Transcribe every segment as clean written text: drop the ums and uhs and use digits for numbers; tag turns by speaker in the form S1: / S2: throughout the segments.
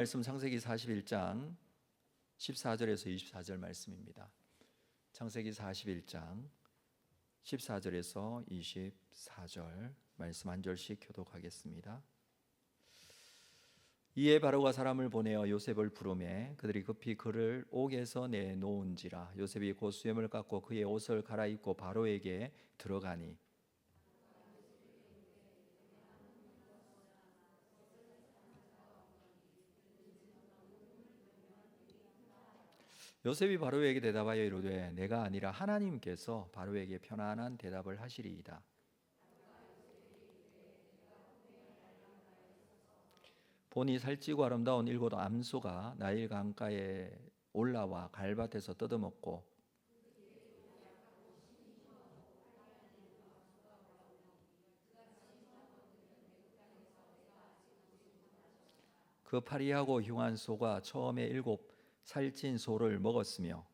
S1: 말씀 창세기 41장 14절에서 24절 말씀입니다. 창세기 41장 14절에서 24절 말씀 한 절씩 교독하겠습니다. 이에 바로가 사람을 보내어 요셉을 부르매 그들이 급히 그를 옥에서 내놓은지라. 요셉이 곧 수염을 깎고 그의 옷을 갈아입고 바로에게 들어가니 요셉이 바로에게 대답하여 이르되 내가 아니라 하나님께서 바로에게 편안한 대답을 하시리이다. 보니 살찌고 아름다운 일곱 암소가 나일 강가에 올라와 갈밭에서 뜯어먹고 그 파리하고 흉한 소가 처음에 일곱 살찐 소를 먹었으며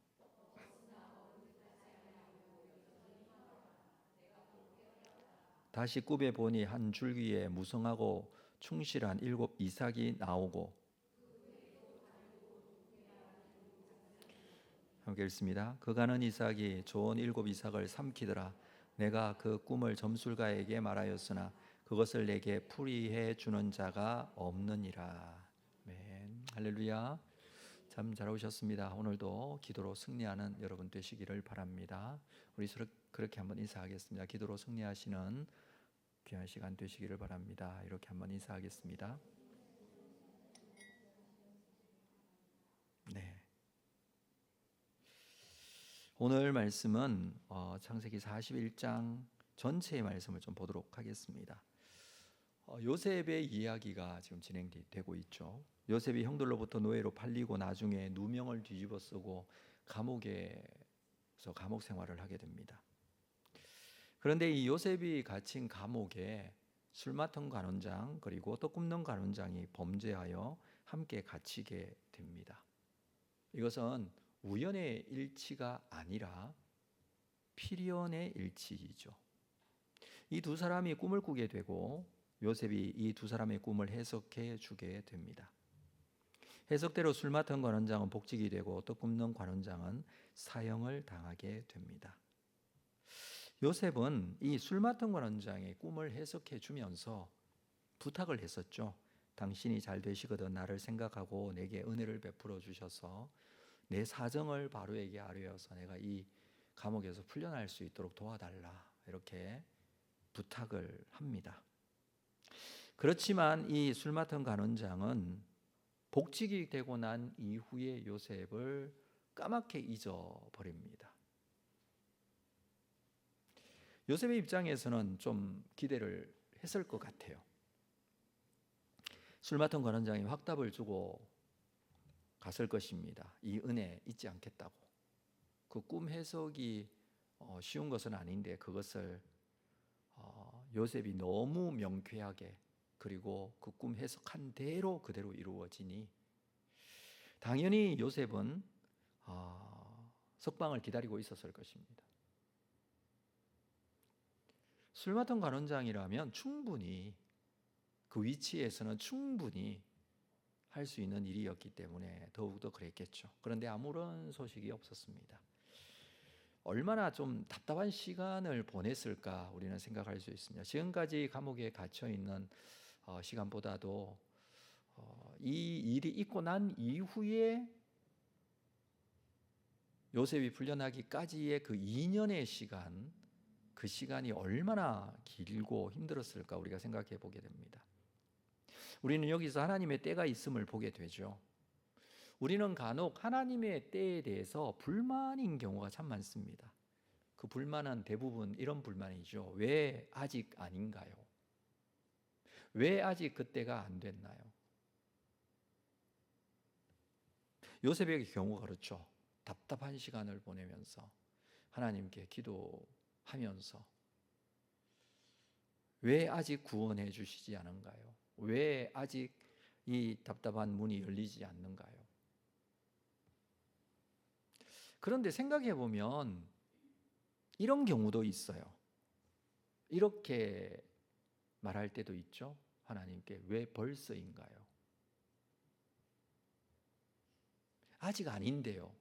S1: 다시 굽에 보니 한 줄기에 무성하고 충실한 일곱 이삭이 나오고. 함께 읽습니다. 그가는 이삭이 좋은 일곱 이삭을 삼키더라. 내가 그 꿈을 점술가에게 말하였으나 그것을 내게 풀이해 주는 자가 없느니라. 아멘. 할렐루야. 참 잘 오셨습니다. 오늘도 기도로 승리하는 여러분 되시기를 바랍니다. 우리 서로 그렇게 한번 인사하겠습니다. 기도로 승리하시는 귀한 시간 되시기를 바랍니다. 이렇게 한번 인사하겠습니다. 네. 오늘 말씀은 창세기 41장 전체의 말씀을 좀 보도록 하겠습니다. 요셉의 이야기가 지금 진행되고 있죠. 요셉이 형들로부터 노예로 팔리고 나중에 누명을 뒤집어 쓰고 감옥에서 감옥 생활을 하게 됩니다. 그런데 이 요셉이 갇힌 감옥에 술 맡은 관원장 그리고 떡 굽는 관원장이 범죄하여 함께 갇히게 됩니다. 이것은 우연의 일치가 아니라 필연의 일치이죠. 이 두 사람이 꿈을 꾸게 되고 요셉이 이 두 사람의 꿈을 해석해 주게 됩니다. 해석대로 술 맡은 관원장은 복직이 되고 떡 굽는 관원장은 사형을 당하게 됩니다. 요셉은 이 술 맡은 관원장의 꿈을 해석해 주면서 부탁을 했었죠. 당신이 잘 되시거든 나를 생각하고 내게 은혜를 베풀어 주셔서 내 사정을 바로에게 아뢰어서 내가 이 감옥에서 풀려날 수 있도록 도와달라, 이렇게 부탁을 합니다. 그렇지만 이 술 맡은 관원장은 복직이 되고 난 이후에 요셉을 까맣게 잊어버립니다. 요셉의 입장에서는 좀 기대를 했을 것 같아요. 술 맡은 관원장이 확답을 주고 갔을 것입니다. 이 은혜 잊지 않겠다고. 그 꿈 해석이 쉬운 것은 아닌데 그것을 요셉이 너무 명쾌하게 그리고 그 꿈 해석한 대로 그대로 이루어지니 당연히 요셉은 석방을 기다리고 있었을 것입니다. 술 맡은 관원장이라면 충분히 그 위치에서는 충분히 할 수 있는 일이었기 때문에 더욱더 그랬겠죠. 그런데 아무런 소식이 없었습니다. 얼마나 좀 답답한 시간을 보냈을까 우리는 생각할 수 있습니다. 지금까지 감옥에 갇혀 있는 시간보다도 이 일이 있고 난 이후에 요셉이 풀려나기까지의 그 2년의 시간, 그 시간이 얼마나 길고 힘들었을까 우리가 생각해 보게 됩니다. 우리는 여기서 하나님의 때가 있음을 보게 되죠. 우리는 간혹 하나님의 때에 대해서 불만인 경우가 참 많습니다. 그 불만은 대부분 이런 불만이죠. 왜 아직 아닌가요? 왜 아직 그때가 안 됐나요? 요셉의 경우가 그렇죠. 답답한 시간을 보내면서 하나님께 기도하면서 왜 아직 구원해 주시지 않은가요? 왜 아직 이 답답한 문이 열리지 않는가요? 그런데 생각해 보면 이런 경우도 있어요. 이렇게 말할 때도 있죠. 하나님께 왜 벌써인가요? 아직 아닌데요.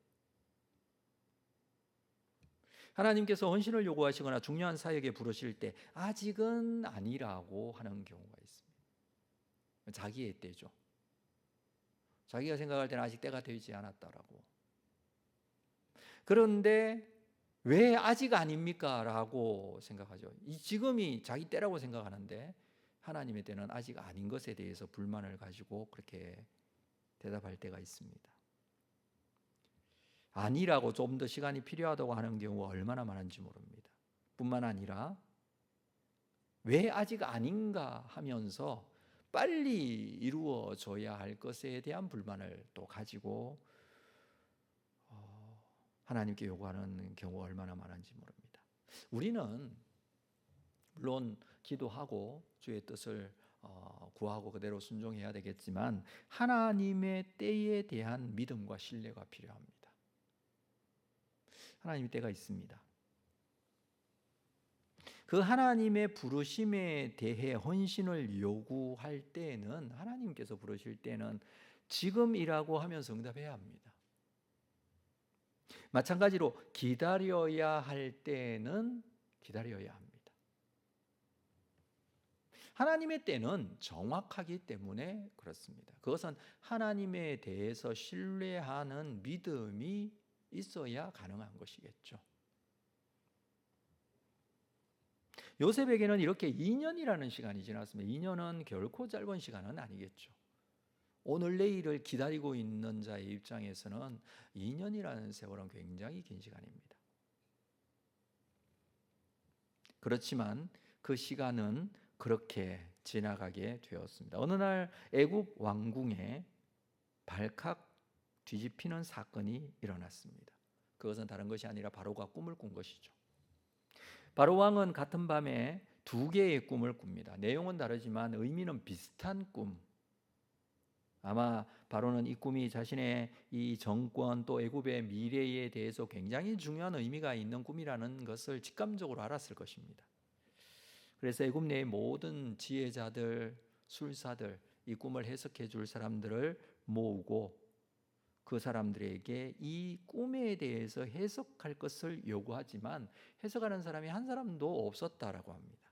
S1: 하나님께서 헌신을 요구하시거나 중요한 사역에 부르실 때 아직은 아니라고 하는 경우가 있습니다. 자기의 때죠. 자기가 생각할 때는 아직 때가 되지 않았다라고. 그런데 왜 아직 아닙니까? 라고 생각하죠. 지금이 자기 때라고 생각하는데 하나님의 때는 아직 아닌 것에 대해서 불만을 가지고 그렇게 대답할 때가 있습니다. 아니라고 좀 더 시간이 필요하다고 하는 경우가 얼마나 많은지 모릅니다. 뿐만 아니라 왜 아직 아닌가 하면서 빨리 이루어져야 할 것에 대한 불만을 또 가지고 하나님께 요구하는 경우가 얼마나 많은지 모릅니다. 우리는 물론 기도하고 주의 뜻을 구하고 그대로 순종해야 되겠지만 하나님의 때에 대한 믿음과 신뢰가 필요합니다. 하나님의 때가 있습니다. 그 하나님의 부르심에 대해 헌신을 요구할 때에는 하나님께서 부르실 때는 지금이라고 하면서 응답해야 합니다. 마찬가지로 기다려야 할 때는 기다려야 합니다. 하나님의 때는 정확하기 때문에 그렇습니다. 그것은 하나님에 대해서 신뢰하는 믿음이 있어야 가능한 것이겠죠. 요셉에게는 이렇게 2년이라는 시간이 지났습니다. 2년은 결코 짧은 시간은 아니겠죠. 오늘 내일을 기다리고 있는 자의 입장에서는 2년이라는 세월은 굉장히 긴 시간입니다. 그렇지만 그 시간은 그렇게 지나가게 되었습니다. 어느 날 애굽 왕궁에 발칵 뒤집히는 사건이 일어났습니다. 그것은 다른 것이 아니라 바로가 꿈을 꾼 것이죠. 바로 왕은 같은 밤에 2개의 꿈을 꿉니다. 내용은 다르지만 의미는 비슷한 꿈. 아마 바로는 이 꿈이 자신의 이 정권 또 애굽의 미래에 대해서 굉장히 중요한 의미가 있는 꿈이라는 것을 직감적으로 알았을 것입니다. 그래서 애굽 내의 모든 지혜자들, 술사들, 이 꿈을 해석해 줄 사람들을 모으고 그 사람들에게 이 꿈에 대해서 해석할 것을 요구하지만 해석하는 사람이 한 사람도 없었다라고 합니다.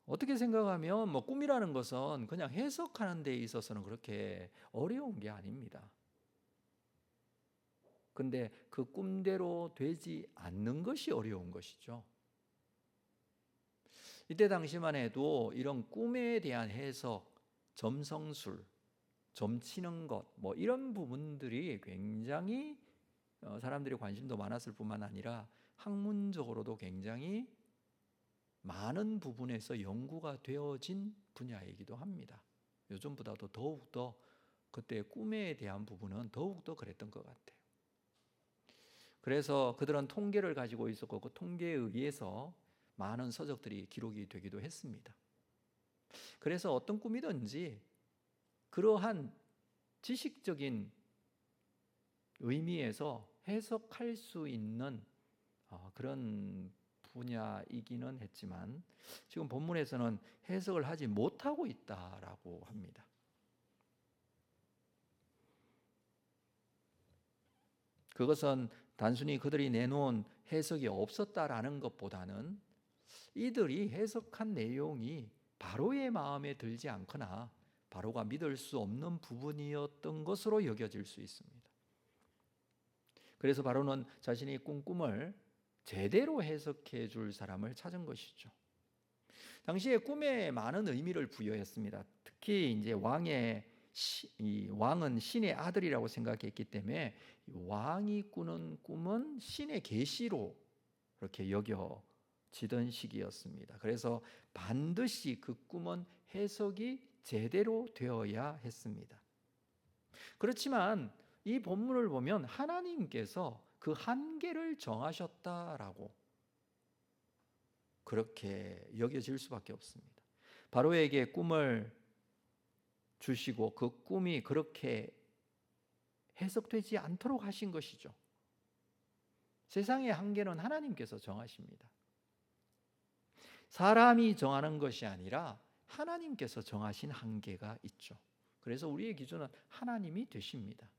S1: 어떻게 생각하면 꿈이라는 것은 그냥 해석하는 데 있어서는 그렇게 어려운 게 아닙니다. 근데 그 꿈대로 되지 않는 것이 어려운 것이죠. 이때 당시만 해도 이런 꿈에 대한 해석, 점성술, 점치는 것, 이런 부분들이 굉장히 사람들이 관심도 많았을 뿐만 아니라 학문적으로도 굉장히 많은 부분에서 연구가 되어진 분야이기도 합니다. 요즘보다도 더욱더 그때 꿈에 대한 부분은 더욱더 그랬던 것 같아요. 그래서 그들은 통계를 가지고 있었고 그 통계에 의해서 많은 서적들이 기록이 되기도 했습니다. 그래서 어떤 꿈이든지 그러한 지식적인 의미에서 해석할 수 있는 그런 분야이기는 했지만 지금 본문에서는 해석을 하지 못하고 있다라고 합니다. 그것은 단순히 그들이 내놓은 해석이 없었다라는 것보다는 이들이 해석한 내용이 바로의 마음에 들지 않거나 바로가 믿을 수 없는 부분이었던 것으로 여겨질 수 있습니다. 그래서 바로는 자신이 꾼 꿈을 제대로 해석해 줄 사람을 찾은 것이죠. 당시에 꿈에 많은 의미를 부여했습니다. 특히 이제 왕은 신의 아들이라고 생각했기 때문에 왕이 꾸는 꿈은 신의 계시로 그렇게 여겨지던 시기였습니다. 그래서 반드시 그 꿈은 해석이 제대로 되어야 했습니다. 그렇지만 이 본문을 보면 하나님께서 그 한계를 정하셨다라고 그렇게 여겨질 수밖에 없습니다. 바로에게 꿈을 주시고 그 꿈이 그렇게 해석되지 않도록 하신 것이죠. 세상의 한계는 하나님께서 정하십니다. 사람이 정하는 것이 아니라 하나님께서 정하신 한계가 있죠. 그래서 우리의 기준은 하나님이 되십니다.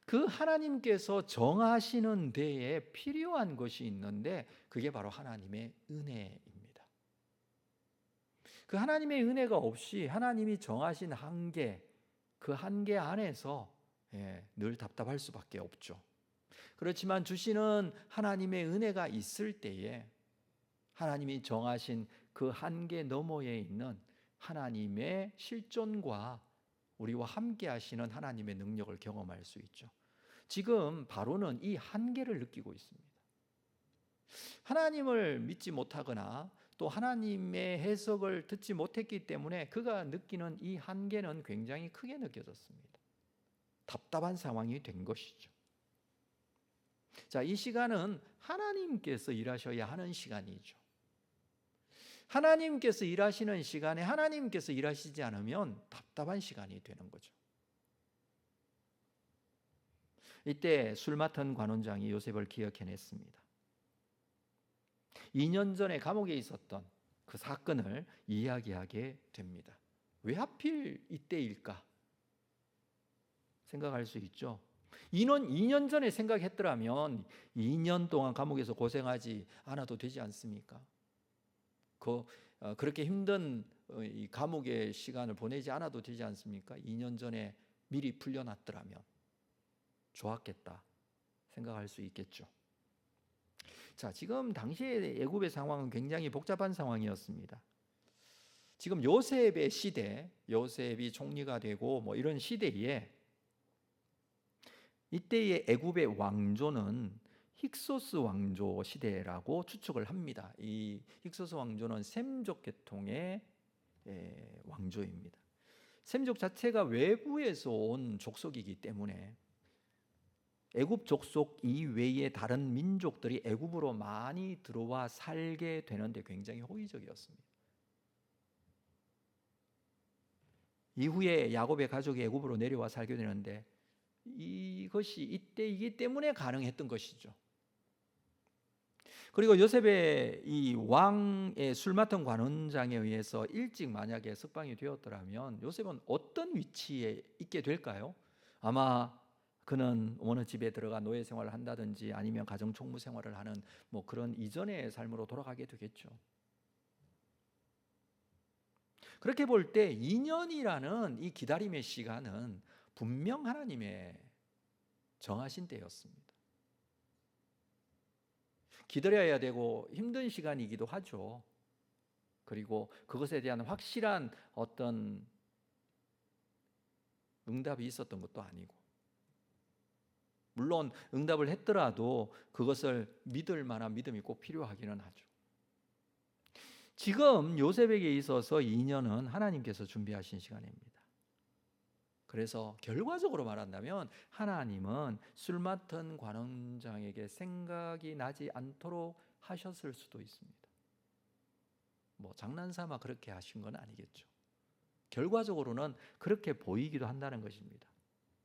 S1: 그 하나님께서 정하시는 데에 필요한 것이 있는데 그게 바로 하나님의 은혜입니다. 그 하나님의 은혜가 없이 하나님이 정하신 한계, 그 한계 안에서 늘 답답할 수밖에 없죠. 그렇지만 주시는 하나님의 은혜가 있을 때에 하나님이 정하신 그 한계 너머에 있는 하나님의 실존과 우리와 함께 하시는 하나님의 능력을 경험할 수 있죠. 지금 바로는 이 한계를 느끼고 있습니다. 하나님을 믿지 못하거나 또 하나님의 해석을 듣지 못했기 때문에 그가 느끼는 이 한계는 굉장히 크게 느껴졌습니다. 답답한 상황이 된 것이죠. 자, 이 시간은 하나님께서 일하셔야 하는 시간이죠. 하나님께서 일하시는 시간에 하나님께서 일하시지 않으면 답답한 시간이 되는 거죠. 이때 술 맡은 관원장이 요셉을 기억해냈습니다. 2년 전에 감옥에 있었던 그 사건을 이야기하게 됩니다. 왜 하필 이때일까? 생각할 수 있죠. 2년 전에 생각했더라면 2년 동안 감옥에서 고생하지 않아도 되지 않습니까? 그렇게 힘든 이 감옥의 시간을 보내지 않아도 되지 않습니까? 2년 전에 미리 풀려났더라면 좋았겠다 생각할 수 있겠죠. 자, 지금 당시의 애굽의 상황은 굉장히 복잡한 상황이었습니다. 지금 요셉의 시대, 요셉이 총리가 되고 뭐 이런 시대에 이때의 애굽의 왕조는 힉소스 왕조 시대라고 추측을 합니다. 이 힉소스 왕조는 셈족 계통의 왕조입니다. 셈족 자체가 외부에서 온 족속이기 때문에 애굽 족속 이외의 다른 민족들이 애굽으로 많이 들어와 살게 되는데 굉장히 호의적이었습니다. 이후에 야곱의 가족이 애굽으로 내려와 살게 되는데 이것이 이때이기 때문에 가능했던 것이죠. 그리고 요셉의 이 왕의 술 맡은 관원장에 의해서 일찍 만약에 석방이 되었더라면 요셉은 어떤 위치에 있게 될까요? 아마 그는 어느 집에 들어가 노예 생활을 한다든지 아니면 가정 총무 생활을 하는 뭐 그런 이전의 삶으로 돌아가게 되겠죠. 그렇게 볼 때 2년이라는 이 기다림의 시간은 분명 하나님의 정하신 때였습니다. 기다려야 되고 힘든 시간이기도 하죠. 그리고 그것에 대한 확실한 어떤 응답이 있었던 것도 아니고, 물론 응답을 했더라도 그것을 믿을 만한 믿음이 꼭 필요하기는 하죠. 지금 요셉에게 있어서 2년은 하나님께서 준비하신 시간입니다. 그래서 결과적으로 말한다면 하나님은 술 맡은 관원장에게 생각이 나지 않도록 하셨을 수도 있습니다. 뭐 장난삼아 그렇게 하신 건 아니겠죠. 결과적으로는 그렇게 보이기도 한다는 것입니다.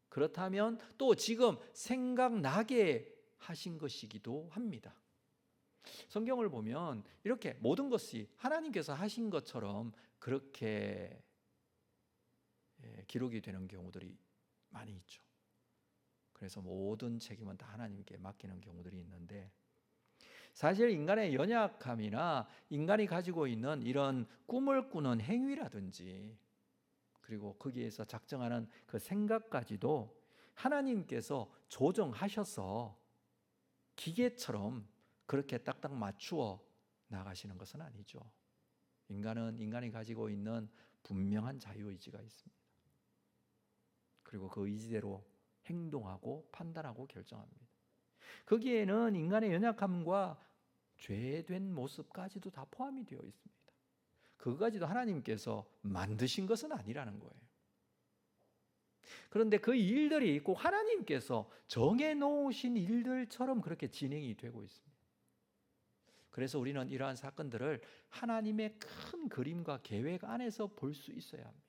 S1: 그렇다면 또 지금 생각나게 하신 것이기도 합니다. 성경을 보면 이렇게 모든 것이 하나님께서 하신 것처럼 그렇게 기록이 되는 경우들이 많이 있죠. 그래서 모든 책임은 다 하나님께 맡기는 경우들이 있는데, 사실 인간의 연약함이나 인간이 가지고 있는 이런 꿈을 꾸는 행위라든지 그리고 거기에서 작정하는 그 생각까지도 하나님께서 조정하셔서 기계처럼 그렇게 딱딱 맞추어 나가시는 것은 아니죠. 인간은 인간이 가지고 있는 분명한 자유의지가 있습니다. 그리고 그 의지대로 행동하고 판단하고 결정합니다. 거기에는 인간의 연약함과 죄된 모습까지도 다 포함이 되어 있습니다. 그것까지도 하나님께서 만드신 것은 아니라는 거예요. 그런데 그 일들이 꼭 하나님께서 정해놓으신 일들처럼 그렇게 진행이 되고 있습니다. 그래서 우리는 이러한 사건들을 하나님의 큰 그림과 계획 안에서 볼 수 있어야 합니다.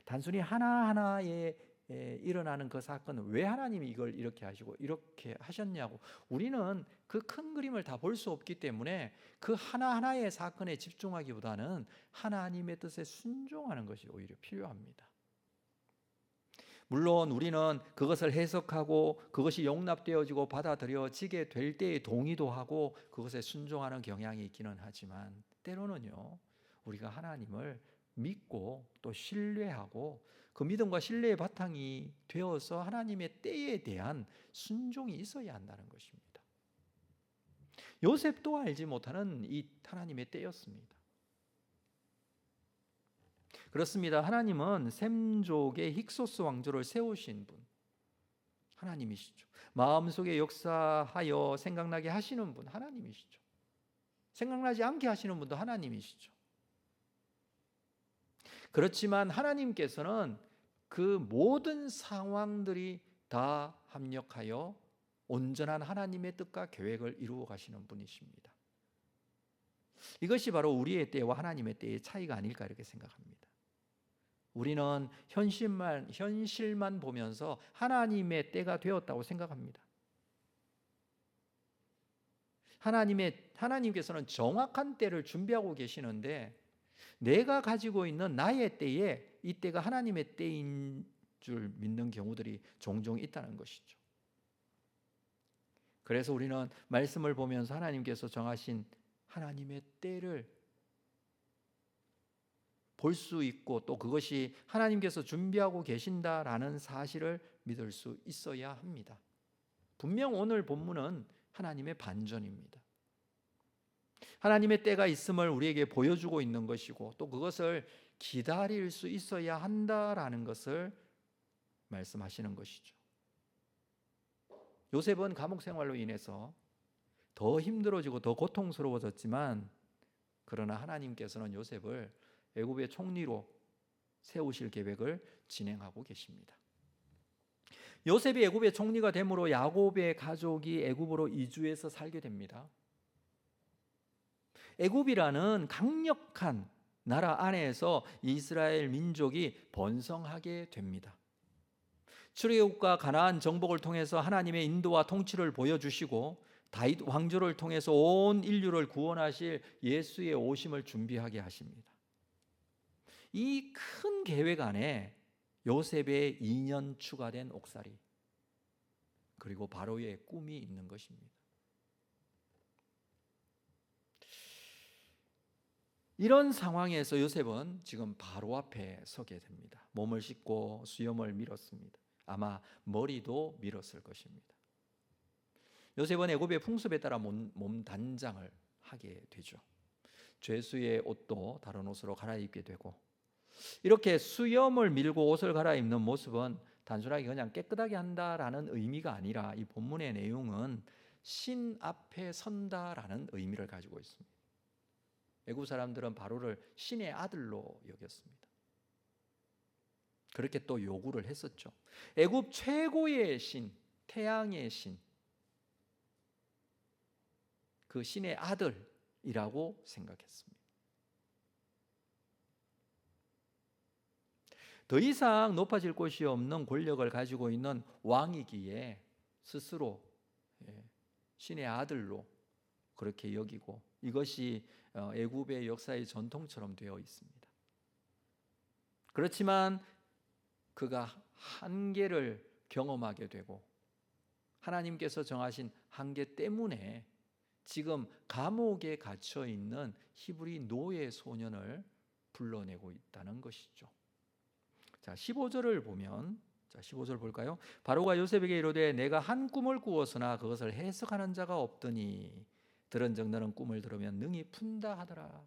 S1: 단순히 하나하나의 일어나는 그 사건은 왜 하나님이 이걸 이렇게 하시고 이렇게 하셨냐고, 우리는 그 큰 그림을 다 볼 수 없기 때문에 그 하나하나의 사건에 집중하기보다는 하나님의 뜻에 순종하는 것이 오히려 필요합니다. 물론 우리는 그것을 해석하고 그것이 용납되어지고 받아들여지게 될 때에 동의도 하고 그것에 순종하는 경향이 있기는 하지만, 때로는요, 우리가 하나님을 믿고 또 신뢰하고 그 믿음과 신뢰의 바탕이 되어서 하나님의 때에 대한 순종이 있어야 한다는 것입니다. 요셉도 알지 못하는 이 하나님의 때였습니다. 그렇습니다. 하나님은 셈족의 힉소스 왕조를 세우신 분, 하나님이시죠. 마음속에 역사하여 생각나게 하시는 분, 하나님이시죠. 생각나지 않게 하시는 분도 하나님이시죠. 그렇지만 하나님께서는 그 모든 상황들이 다 합력하여 온전한 하나님의 뜻과 계획을 이루어 가시는 분이십니다. 이것이 바로 우리의 때와 하나님의 때의 차이가 아닐까 이렇게 생각합니다. 우리는 현실만 보면서 하나님의 때가 되었다고 생각합니다. 하나님께서는 정확한 때를 준비하고 계시는데, 내가 가지고 있는 나의 때에 이 때가 하나님의 때인 줄 믿는 경우들이 종종 있다는 것이죠. 그래서 우리는 말씀을 보면서 하나님께서 정하신 하나님의 때를 볼 수 있고 또 그것이 하나님께서 준비하고 계신다라는 사실을 믿을 수 있어야 합니다. 분명 오늘 본문은 하나님의 반전입니다. 하나님의 때가 있음을 우리에게 보여주고 있는 것이고 또 그것을 기다릴 수 있어야 한다라는 것을 말씀하시는 것이죠. 요셉은 감옥 생활로 인해서 더 힘들어지고 더 고통스러워졌지만, 그러나 하나님께서는 요셉을 애굽의 총리로 세우실 계획을 진행하고 계십니다. 요셉이 애굽의 총리가 됨으로 야곱의 가족이 애굽으로 이주해서 살게 됩니다. 애굽이라는 강력한 나라 안에서 이스라엘 민족이 번성하게 됩니다. 출애굽과 가나안 정복을 통해서 하나님의 인도와 통치를 보여주시고 다윗 왕조를 통해서 온 인류를 구원하실 예수의 오심을 준비하게 하십니다. 이 큰 계획 안에 요셉의 2년 추가된 옥살이, 그리고 바로의 꿈이 있는 것입니다. 이런 상황에서 요셉은 지금 바로 앞에 서게 됩니다. 몸을 씻고 수염을 밀었습니다. 아마 머리도 밀었을 것입니다. 요셉은 애굽의 풍습에 따라 몸 단장을 하게 되죠. 죄수의 옷도 다른 옷으로 갈아입게 되고, 이렇게 수염을 밀고 옷을 갈아입는 모습은 단순하게 그냥 깨끗하게 한다라는 의미가 아니라 이 본문의 내용은 신 앞에 선다라는 의미를 가지고 있습니다. 애굽 사람들은 바로를 신의 아들로 여겼습니다. 그렇게 또 요구를 했었죠. 애굽 최고의 신, 태양의 신, 그 신의 아들이라고 생각했습니다. 더 이상 높아질 곳이 없는 권력을 가지고 있는 왕이기에 스스로 신의 아들로 그렇게 여기고, 이것이 애굽의 역사의 전통처럼 되어 있습니다. 그렇지만 그가 한계를 경험하게 되고 하나님께서 정하신 한계 때문에 지금 감옥에 갇혀 있는 히브리 노예 소년을 불러내고 있다는 것이죠. 자, 15절을 보면, 15절 볼까요? 바로가 요셉에게 이르되 내가 한 꿈을 꾸었으나 그것을 해석하는 자가 없더니 들은즉 너는 꿈을 들으면 능히 푼다 하더라.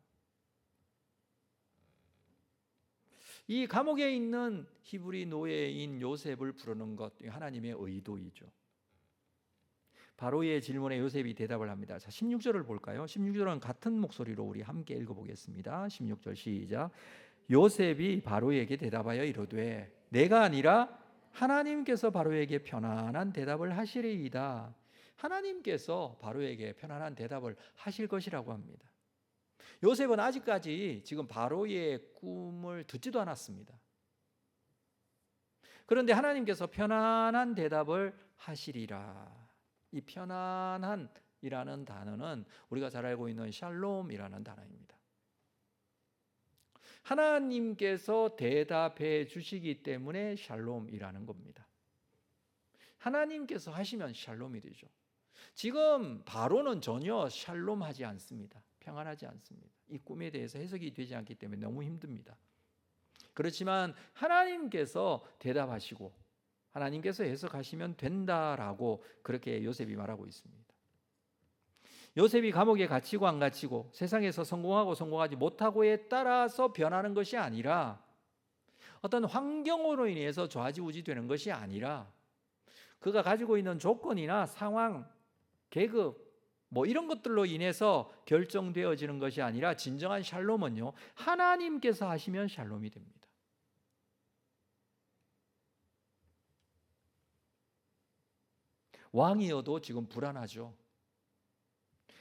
S1: 이 감옥에 있는 히브리 노예인 요셉을 부르는 것, 하나님의 의도이죠. 바로의 질문에 요셉이 대답을 합니다. 자, 16절을 볼까요? 16절은 같은 목소리로 우리 함께 읽어보겠습니다. 16절 시작. 요셉이 바로에게 대답하여 이르되 내가 아니라 하나님께서 바로에게 편안한 대답을 하시리이다. 하나님께서 바로에게 편안한 대답을 하실 것이라고 합니다. 요셉은 아직까지 지금 바로의 꿈을 듣지도 않았습니다. 그런데 하나님께서 편안한 대답을 하시리라. 이 편안한이라는 단어는 우리가 잘 알고 있는 샬롬이라는 단어입니다. 하나님께서 대답해 주시기 때문에 샬롬이라는 겁니다. 하나님께서 하시면 샬롬이 되죠. 지금 바로는 전혀 샬롬하지 않습니다. 평안하지 않습니다. 이 꿈에 대해서 해석이 되지 않기 때문에 너무 힘듭니다. 그렇지만 하나님께서 대답하시고 하나님께서 해석하시면 된다라고 그렇게 요셉이 말하고 있습니다. 요셉이 감옥에 갇히고 안 갇히고 세상에서 성공하고 성공하지 못하고에 따라서 변하는 것이 아니라 어떤 환경으로 인해서 좌지우지되는 것이 아니라 그가 가지고 있는 조건이나 상황, 계급 이런 것들로 인해서 결정되어지는 것이 아니라 진정한 샬롬은요, 하나님께서 하시면 샬롬이 됩니다. 왕이어도 지금 불안하죠.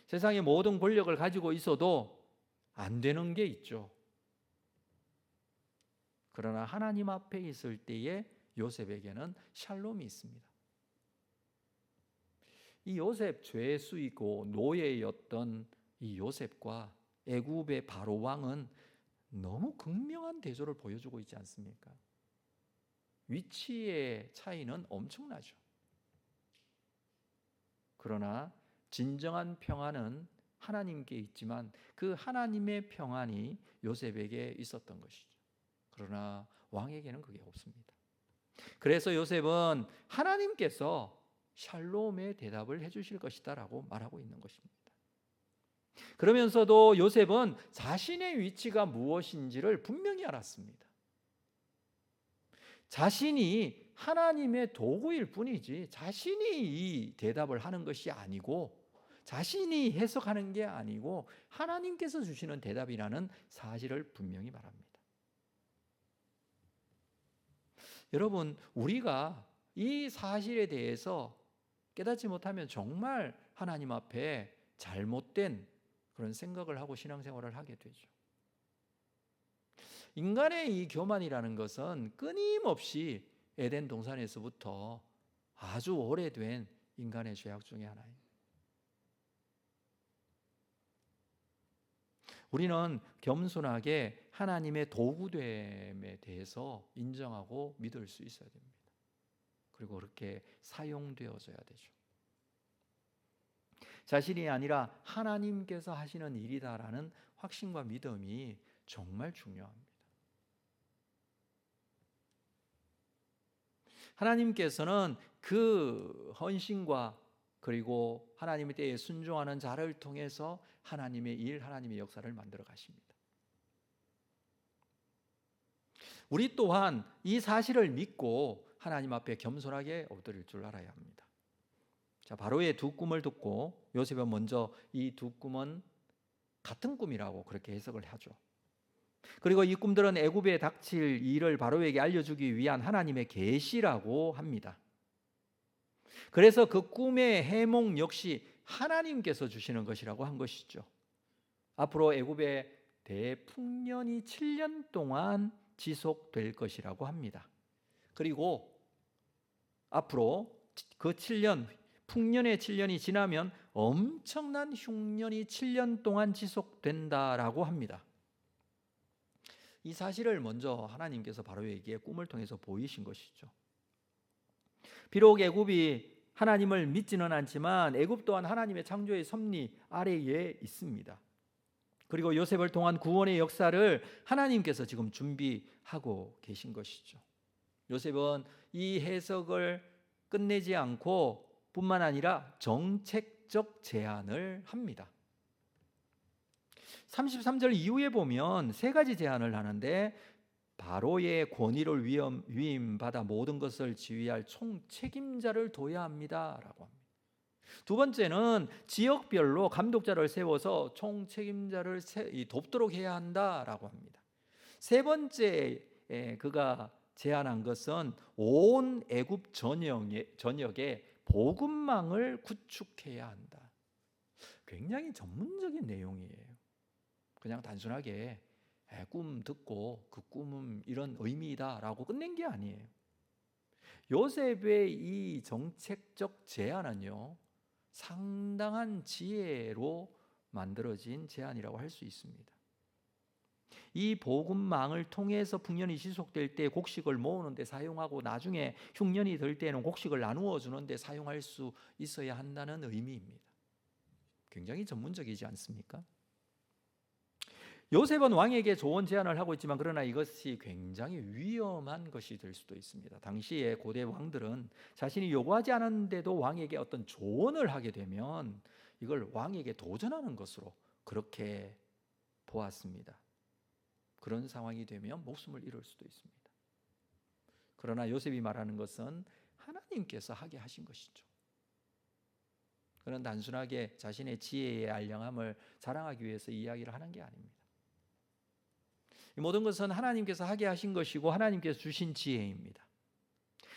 S1: 세상의 모든 권력을 가지고 있어도 안 되는 게 있죠. 그러나 하나님 앞에 있을 때에 요셉에게는 샬롬이 있습니다. 이 요셉 죄수이고 노예였던 이 요셉과 애굽의 바로 왕은 너무 극명한 대조를 보여주고 있지 않습니까? 위치의 차이는 엄청나죠. 그러나 진정한 평안은 하나님께 있지만 그 하나님의 평안이 요셉에게 있었던 것이죠. 그러나 왕에게는 그게 없습니다. 그래서 요셉은 하나님께서 샬롬의 대답을 해주실 것이다 라고 말하고 있는 것입니다. 그러면서도 요셉은 자신의 위치가 무엇인지를 분명히 알았습니다. 자신이 하나님의 도구일 뿐이지 자신이 이 대답을 하는 것이 아니고 자신이 해석하는 게 아니고 하나님께서 주시는 대답이라는 사실을 분명히 말합니다. 여러분, 우리가 이 사실에 대해서 깨닫지 못하면 정말 하나님 앞에 잘못된 그런 생각을 하고 신앙생활을 하게 되죠. 인간의 이 교만이라는 것은 끊임없이 에덴 동산에서부터 아주 오래된 인간의 죄악 중에 하나입니다. 우리는 겸손하게 하나님의 도구됨에 대해서 인정하고 믿을 수 있어야 됩니다. 그리고 그렇게 사용되어져야 되죠. 자신이 아니라 하나님께서 하시는 일이다라는 확신과 믿음이 정말 중요합니다. 하나님께서는 그 헌신과 그리고 하나님의 때에 순종하는 자를 통해서 하나님의 일, 하나님의 역사를 만들어 가십니다. 우리 또한 이 사실을 믿고 하나님 앞에 겸손하게 엎드릴 줄 알아야 합니다. 자, 바로의 두 꿈을 듣고 요셉은 먼저 이 두 꿈은 같은 꿈이라고 그렇게 해석을 하죠. 그리고 이 꿈들은 애굽에 닥칠 일을 바로에게 알려주기 위한 하나님의 계시라고 합니다. 그래서 그 꿈의 해몽 역시 하나님께서 주시는 것이라고 한 것이죠. 앞으로 애굽의 대풍년이 7년 동안 지속될 것이라고 합니다. 그리고 앞으로 그 7년, 풍년의 7년이 지나면 엄청난 흉년이 7년 동안 지속된다라고 합니다. 이 사실을 먼저 하나님께서 바로에게 꿈을 통해서 보이신 것이죠. 비록 애굽이 하나님을 믿지는 않지만 애굽 또한 하나님의 창조의 섭리 아래에 있습니다. 그리고 요셉을 통한 구원의 역사를 하나님께서 지금 준비하고 계신 것이죠. 요셉은 이 해석을 끝내지 않고 뿐만 아니라 정책적 제안을 합니다. 33절 이후에 보면 세 가지 제안을 하는데 바로의 권위를 위임받아 모든 것을 지휘할 총책임자를 둬야 합니다라고 합니다. 두 번째는 지역별로 감독자를 세워서 총책임자를 돕도록 해야 한다라고 합니다. 세 번째 그가 제안한 것은 온 애굽 전역에 복음망을 구축해야 한다. 굉장히 전문적인 내용이에요. 그냥 단순하게 꿈 듣고 그 꿈은 이런 의미다라고 끝낸 게 아니에요. 요셉의 이 정책적 제안은요, 상당한 지혜로 만들어진 제안이라고 할 수 있습니다. 이 복음망을 통해서 풍년이 지속될 때 곡식을 모으는 데 사용하고 나중에 흉년이 될 때는 곡식을 나누어 주는 데 사용할 수 있어야 한다는 의미입니다. 굉장히 전문적이지 않습니까? 요셉은 왕에게 좋은 제안을 하고 있지만 그러나 이것이 굉장히 위험한 것이 될 수도 있습니다. 당시에 고대 왕들은 자신이 요구하지 않았는데도 왕에게 어떤 조언을 하게 되면 이걸 왕에게 도전하는 것으로 그렇게 보았습니다. 그런 상황이 되면 목숨을 잃을 수도 있습니다. 그러나 요셉이 말하는 것은 하나님께서 하게 하신 것이죠. 그는 단순하게 자신의 지혜의 알량함을 자랑하기 위해서 이야기를 하는 게 아닙니다. 이 모든 것은 하나님께서 하게 하신 것이고 하나님께서 주신 지혜입니다.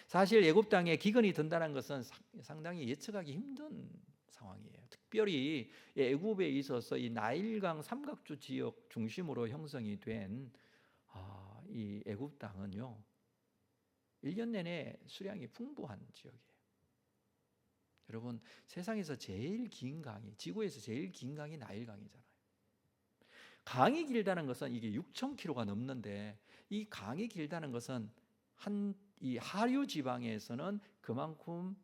S1: 사실 애굽 땅에 기근이 든다는 것은 상당히 예측하기 힘든 상황이에요. 특별히 애굽에 있어서 이 나일강 삼각주 지역 중심으로 형성이 된 이 애굽 땅은요, 1년 내내 수량이 풍부한 지역이에요. 여러분, 세상에서 제일 긴 강이, 지구에서 제일 긴 강이 나일강이잖아요. 강이 길다는 것은 이게 6,000km가 넘는데, 이 강이 길다는 것은 이 하류 지방에서는 그만큼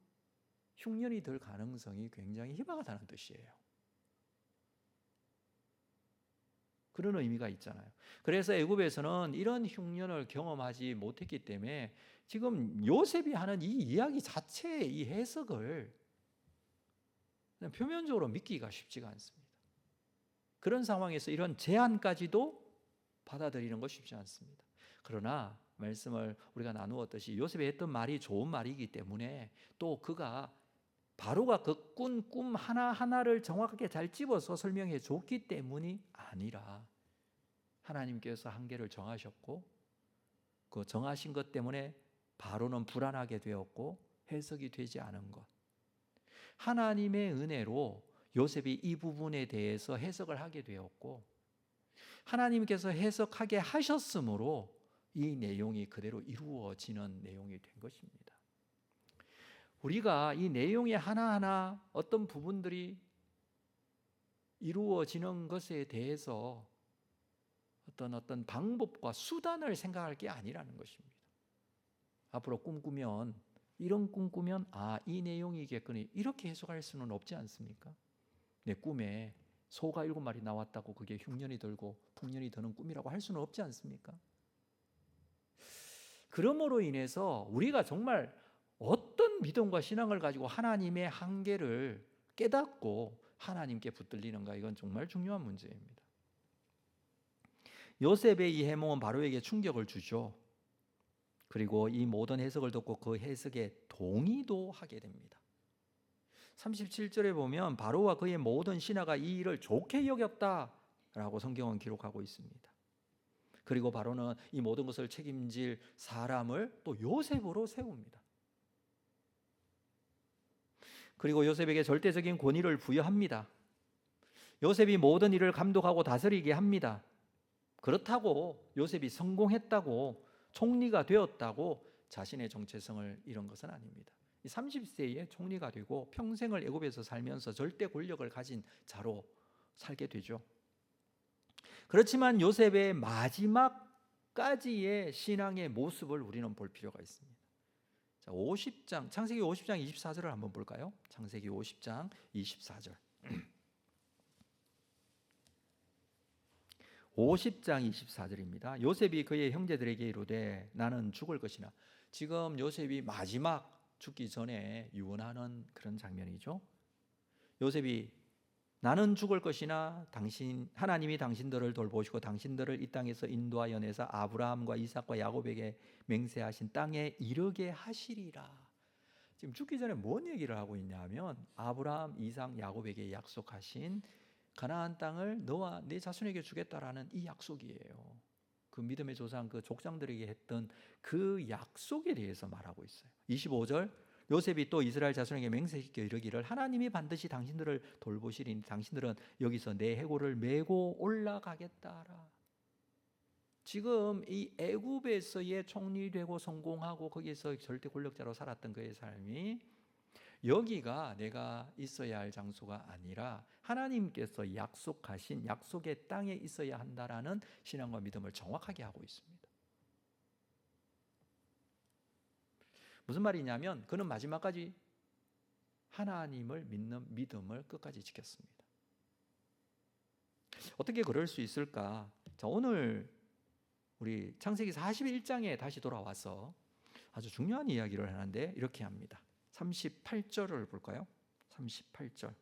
S1: 흉년이 될 가능성이 굉장히 희박하다는 뜻이에요. 그런 의미가 있잖아요. 그래서 애굽에서는 이런 흉년을 경험하지 못했기 때문에 지금 요셉이 하는 이 이야기 자체의 이 해석을 그냥 표면적으로 믿기가 쉽지가 않습니다. 그런 상황에서 이런 제안까지도 받아들이는 것이 쉽지 않습니다. 그러나 말씀을 우리가 나누었듯이 요셉이 했던 말이 좋은 말이기 때문에 또 그가 바로가 그 꾼 꿈 하나하나를 정확하게 잘 집어서 설명해 줬기 때문이 아니라 하나님께서 한계를 정하셨고 그 정하신 것 때문에 바로는 불안하게 되었고 해석이 되지 않은 것, 하나님의 은혜로 요셉이 이 부분에 대해서 해석을 하게 되었고 하나님께서 해석하게 하셨으므로 이 내용이 그대로 이루어지는 내용이 된 것입니다. 우리가 이 내용의 하나하나 어떤 부분들이 이루어지는 것에 대해서 어떤 방법과 수단을 생각할 게 아니라는 것입니다. 앞으로 꿈꾸면 이런 꿈 꾸면 이 내용이겠거니 이렇게 해석할 수는 없지 않습니까? 내 꿈에 소가 7마리 나왔다고 그게 흉년이 들고 풍년이 드는 꿈이라고 할 수는 없지 않습니까? 그러므로 인해서 우리가 정말 어떤 믿음과 신앙을 가지고 하나님의 한계를 깨닫고 하나님께 붙들리는가, 이건 정말 중요한 문제입니다. 요셉의 이 해몽은 바로에게 충격을 주죠. 그리고 이 모든 해석을 듣고 그 해석에 동의도 하게 됩니다. 37절에 보면 바로와 그의 모든 신하가 이 일을 좋게 여겼다라고 성경은 기록하고 있습니다. 그리고 바로는 이 모든 것을 책임질 사람을 또 요셉으로 세웁니다. 그리고 요셉에게 절대적인 권위를 부여합니다. 요셉이 모든 일을 감독하고 다스리게 합니다. 그렇다고 요셉이 성공했다고 총리가 되었다고 자신의 정체성을 잃은 것은 아닙니다. 30세에 총리가 되고 평생을 애굽에서 살면서 절대 권력을 가진 자로 살게 되죠. 그렇지만 요셉의 마지막까지의 신앙의 모습을 우리는 볼 필요가 있습니다. 자, 50장, 창세기 50장 24절을 한번 볼까요? 창세기 50장 24절. 50장 24절입니다. 요셉이 그의 형제들에게 이르되 나는 죽을 것이나. 지금 요셉이 마지막 죽기 전에 유언하는 그런 장면이죠. 요셉이 나는 죽을 것이나 하나님이 당신들을 돌보시고 당신들을 이 땅에서 인도하여 내사 아브라함과 이삭과 야곱에게 맹세하신 땅에 이르게 하시리라. 지금 죽기 전에 뭔 얘기를 하고 있냐면 아브라함, 이삭, 야곱에게 약속하신 가나안 땅을 너와 네 자손에게 주겠다라는 이 약속이에요. 그 믿음의 조상 그 족장들에게 했던 그 약속에 대해서 말하고 있어요. 25절 요셉이 또 이스라엘 자손에게 맹세시켜 이르기를 하나님이 반드시 당신들을 돌보시리니 당신들은 여기서 내 해골을 메고 올라가겠다라. 지금 이 애굽에서의 총리되고 성공하고 거기서 절대 권력자로 살았던 그의 삶이 여기가 내가 있어야 할 장소가 아니라 하나님께서 약속하신 약속의 땅에 있어야 한다라는 신앙과 믿음을 정확하게 하고 있습니다. 무슨 말이냐면 그는 마지막까지 하나님을 믿는 믿음을 끝까지 지켰습니다. 어떻게 그럴 수 있을까? 자, 오늘 우리 창세기 41장에 다시 돌아와서 아주 중요한 이야기를 하는데 이렇게 합니다. 38절을 볼까요? 38절.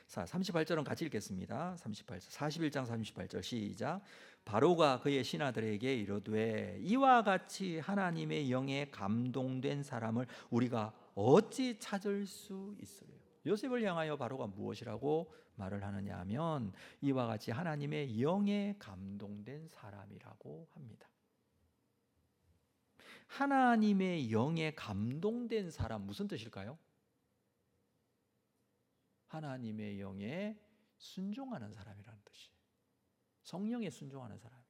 S1: 자, 38절은 같이 읽겠습니다. 38절. 41장 38절 시작. 바로가 그의 신하들에게 이르되 이와 같이 하나님의 영에 감동된 사람을 우리가 어찌 찾을 수 있으리요? 요셉을 향하여 바로가 무엇이라고 말을 하느냐 하면 이와 같이 하나님의 영에 감동된 사람이라고 합니다. 하나님의 영에 감동된 사람 무슨 뜻일까요? 하나님의 영에 순종하는 사람이라는 뜻이에요. 성령에 순종하는 사람이에요.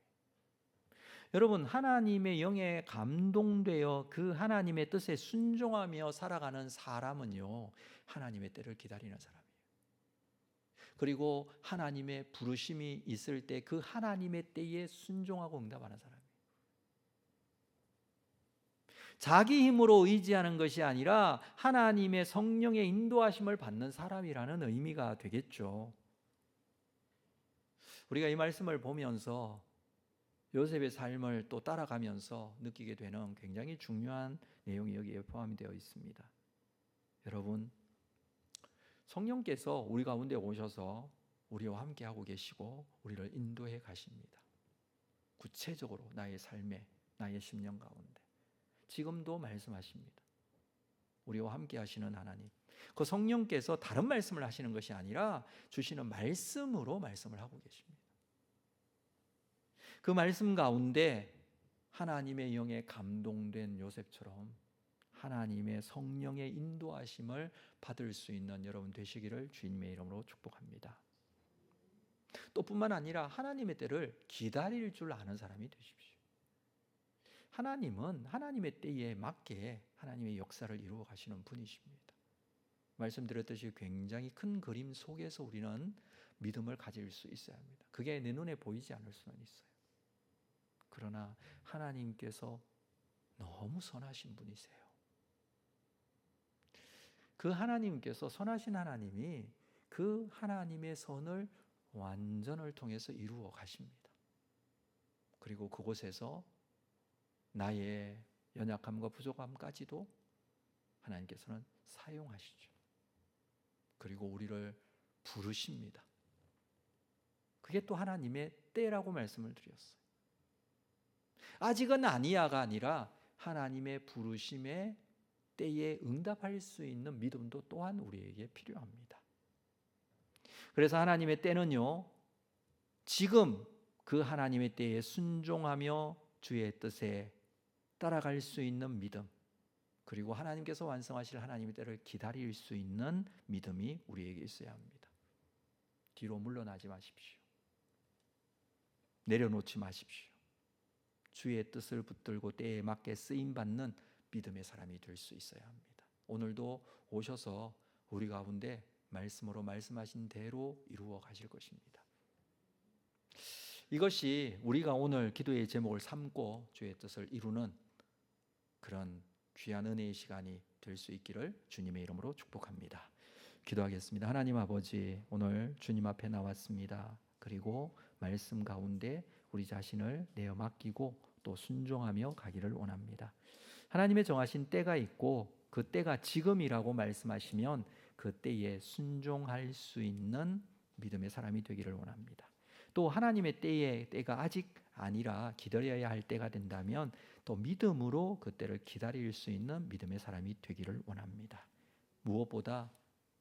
S1: 여러분, 하나님의 영에 감동되어 그 하나님의 뜻에 순종하며 살아가는 사람은요, 하나님의 때를 기다리는 사람이에요. 그리고 하나님의 부르심이 있을 때 그 하나님의 때에 순종하고 응답하는 사람이에요. 자기 힘으로 의지하는 것이 아니라 하나님의 성령의 인도하심을 받는 사람이라는 의미가 되겠죠. 우리가 이 말씀을 보면서 요셉의 삶을 또 따라가면서 느끼게 되는 굉장히 중요한 내용이 여기에 포함이 되어 있습니다. 여러분, 성령께서 우리 가운데 오셔서 우리와 함께 하고 계시고 우리를 인도해 가십니다. 구체적으로 나의 삶에, 나의 심령 가운데 지금도 말씀하십니다. 우리와 함께 하시는 하나님, 그 성령께서 다른 말씀을 하시는 것이 아니라 주시는 말씀으로 말씀을 하고 계십니다. 그 말씀 가운데 하나님의 영에 감동된 요셉처럼 하나님의 성령의 인도하심을 받을 수 있는 여러분 되시기를 주님의 이름으로 축복합니다. 또 뿐만 아니라 하나님의 때를 기다릴 줄 아는 사람이 되십시오. 하나님은 하나님의 때에 맞게 하나님의 역사를 이루어 가시는 분이십니다. 말씀드렸듯이 굉장히 큰 그림 속에서 우리는 믿음을 가질 수 있어야 합니다. 그게 내 눈에 보이지 않을 수는 있어요. 그러나 하나님께서 너무 선하신 분이세요. 그 하나님께서 선하신 하나님이 그 하나님의 선을 완전을 통해서 이루어 가십니다. 그리고 그곳에서 나의 연약함과 부족함까지도 하나님께서는 사용하시죠. 그리고 우리를 부르십니다. 그게 또 하나님의 때라고 말씀을 드렸어요. 아직은 아니야가 아니라 하나님의 부르심의 때에 응답할 수 있는 믿음도 또한 우리에게 필요합니다. 그래서 하나님의 때는요, 지금 그 하나님의 때에 순종하며 주의 뜻에 따라갈 수 있는 믿음, 그리고 하나님께서 완성하실 하나님의 때를 기다릴 수 있는 믿음이 우리에게 있어야 합니다. 뒤로 물러나지 마십시오. 내려놓지 마십시오. 주의 뜻을 붙들고 때에 맞게 쓰임받는 믿음의 사람이 될 수 있어야 합니다. 오늘도 오셔서 우리 가운데 말씀으로 말씀하신 대로 이루어 가실 것입니다. 이것이 우리가 오늘 기도의 제목을 삼고 주의 뜻을 이루는 그런 귀한 은혜의 시간이 될 수 있기를 주님의 이름으로 축복합니다. 기도하겠습니다. 하나님 아버지, 오늘 주님 앞에 나왔습니다. 그리고 말씀 가운데 우리 자신을 내어 맡기고 또 순종하며 가기를 원합니다. 하나님의 정하신 때가 있고 그 때가 지금이라고 말씀하시면 그 때에 순종할 수 있는 믿음의 사람이 되기를 원합니다. 또 하나님의 때가 아직 아니라 기다려야 할 때가 된다면 또 믿음으로 그 때를 기다릴 수 있는 믿음의 사람이 되기를 원합니다. 무엇보다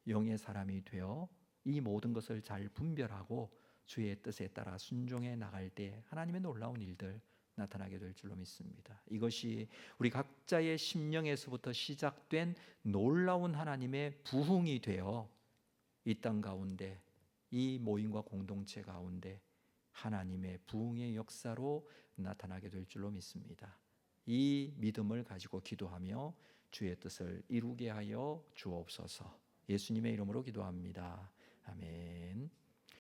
S1: 영의 사람이 되어 이 모든 것을 잘 분별하고 주의 뜻에 따라 순종해 나갈 때 하나님의 놀라운 일들 나타나게 될 줄로 믿습니다. 이것이 우리 각자의 심령에서부터 시작된 놀라운 하나님의 부흥이 되어 이 땅 가운데, 이 모임과 공동체 가운데 하나님의 부흥의 역사로 나타나게 될 줄로 믿습니다. 이 믿음을 가지고 기도하며 주의 뜻을 이루게 하여 주옵소서. 예수님의 이름으로 기도합니다. 아멘.